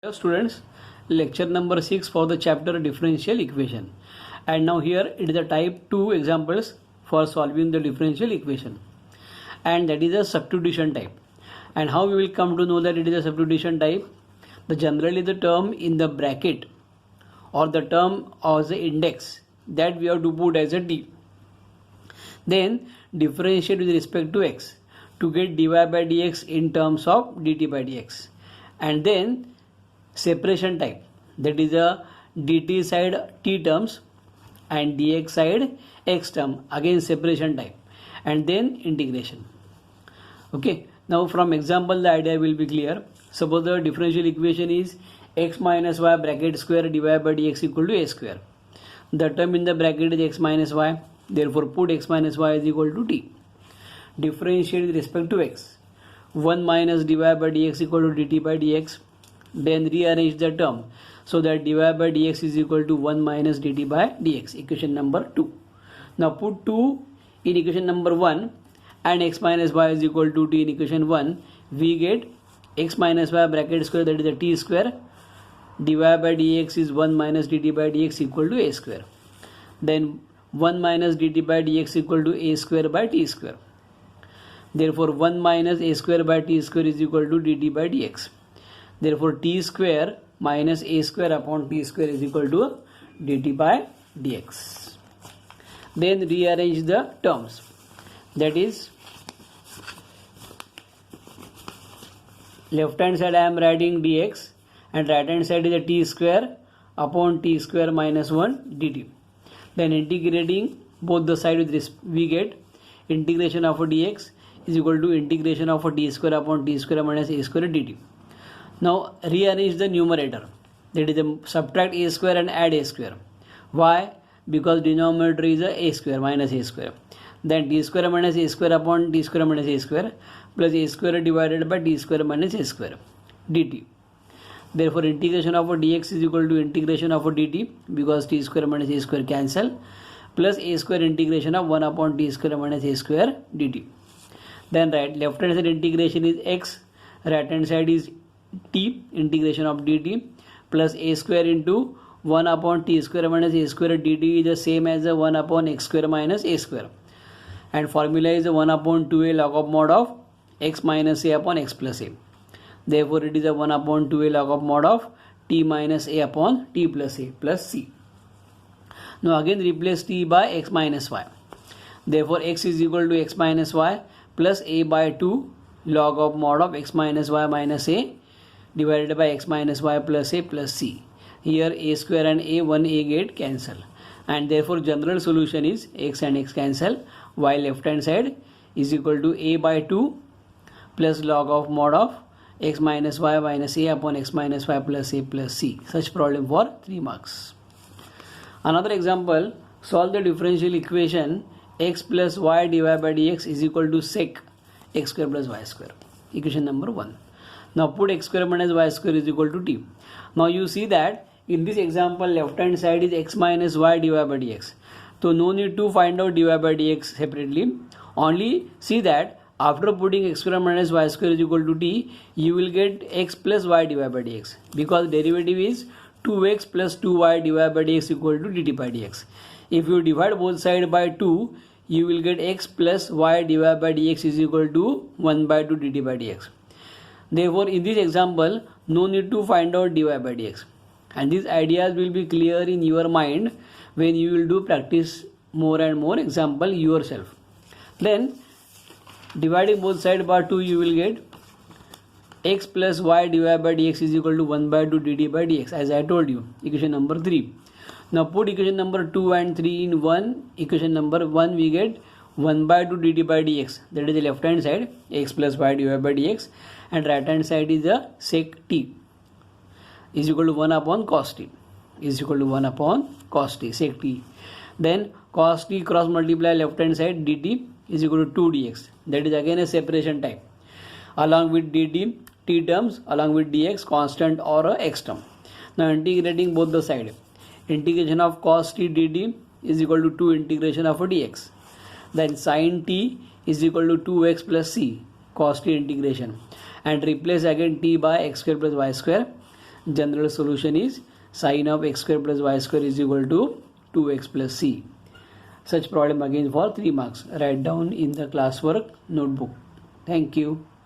Hello students, lecture number 6 for the chapter differential equation. And now here it is a type 2 examples for solving the differential equation. And that is a substitution type. And how we will come to know that it is a substitution type? Generally the term in the bracket or the term as the index that we have to put as a t. Then differentiate with respect to x to get dy by dx in terms of dt by dx. And then separation type, that is a dt side t terms and dx side x term, again separation type, and then integration. Okay, now from example the idea will be clear. Suppose the differential equation is x minus y bracket square dy by dx equal to a square. The term in the bracket is x minus y, therefore put x minus y is equal to t. Differentiate with respect to x. 1 minus dy by dx equal to dt by dx. Then rearrange the term so that dy by dx is equal to 1 minus dt by dx, equation number 2. Now put 2 in equation number 1 and x minus y is equal to t in equation 1. We get x minus y bracket square, that is a t square. Dy by dx is 1 minus dt by dx equal to a square. Then 1 minus dt by dx equal to a square by t square. Therefore 1 minus a square by t square is equal to dt by dx. Therefore t square minus a square upon t square is equal to dt by dx. Then rearrange the terms. That is, left hand side I am writing dx and right hand side is a t square upon t square minus 1 dt. Then integrating both the side with this, we get integration of a dx is equal to integration of a t square upon t square minus a square dt. Now rearrange the numerator, that is subtract a square and add a square. Why? Because denominator is a square minus a square. Then t square minus a square upon t square minus a square plus a square divided by t square minus a square dt. Therefore integration of a dx is equal to integration of a dt, because t square minus a square cancel, plus a square integration of 1 upon t square minus a square dt. Then left hand side integration is x, right hand side is t, integration of dt, plus a square into 1 upon t square minus a square dt is the same as the 1 upon x square minus a square. And formula is 1 upon 2a log of mod of x minus a upon x plus a. Therefore it is a 1 upon 2a log of mod of t minus a upon t plus a plus c. Now again replace t by x minus y. Therefore x is equal to x minus y plus a by 2 log of mod of x minus y minus a divided by x minus y plus a plus c. Here a square and a 1a get cancel, and therefore general solution is x and x cancel, while left hand side is equal to a by 2 plus log of mod of x minus y minus a upon x minus y plus a plus c. Such problem for 3 marks. Another example, solve the differential equation x plus y dy by dx is equal to sec x square plus y square, equation number 1. Now put x square minus y square is equal to t. Now you see that in this example left hand side is x minus y dy by dx. So no need to find out dy by dx separately. Only see that after putting x square minus y square is equal to t, you will get x plus y dy by dx, because derivative is 2x plus 2y dy by dx equal to dt by dx. If you divide both sides by 2, you will get x plus y dy by dx is equal to 1 by 2 dt by dx. Therefore in this example no need to find out dy by dx, and these ideas will be clear in your mind when you will do practice more and more example yourself. Then dividing both sides by 2, you will get x plus y dy by dx is equal to 1 by 2 dt by dx, as I told you, equation number 3. Now put equation number 2 and 3 in one. Equation number 1 we get 1 by 2 dt by dx, that is the left hand side, x plus y dy by dx, and right hand side is the sec t is equal to 1 upon cos t, is equal to 1 upon cos t, sec t. Then cos t cross multiply left hand side dt is equal to 2 dx, that is again a separation type, along with dt t terms along with dx constant or a x term. Now integrating both the side, integration of cos t dt is equal to 2 integration of a dx. Then sin t is equal to 2x plus c, cos t integration, and replace again t by x square plus y square. General solution is sin of x square plus y square is equal to 2x plus c. Such problem again for 3 marks. Write down in the classwork notebook. Thank you.